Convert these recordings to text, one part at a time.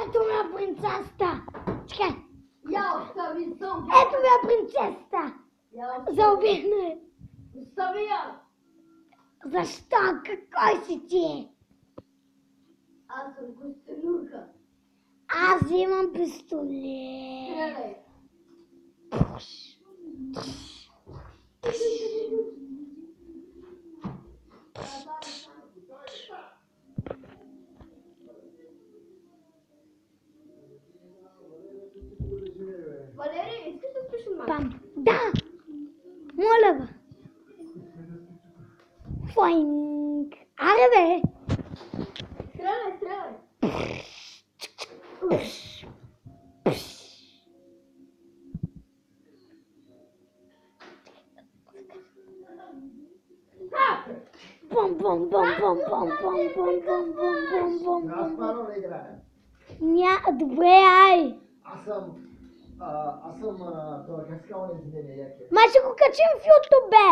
Ето ме принцесата. Чекай. Я остави зомби. Ето ме принцесата. Заобикне. Остави я. Защо? Какой си ти? Аз съм костенурка. Аз имам пистолет. Стреляй. Валерий, искаш да спиш от мен? Пам. Да! Моля бе. Фойнг. Аре бе. Стреляй, стреляй. Бум, бум, бум, бум, бум, бум, бум, бум, бум, бум, бум, Аз бум. пано не играе. Добре, ай. Аз съм това каскални изменения яке. Ма ще го качим в YouTube, бе.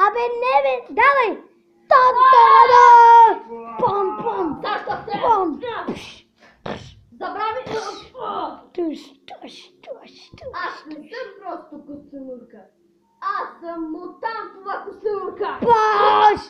Абе, не бе. Давай. Та-та-да! Пам, пам. Защо стреляй? Пам. Забрави. Туш, туш, туш, туш. Аз не съм просто костенурка. Аз съм мутантова костенурка. Баш!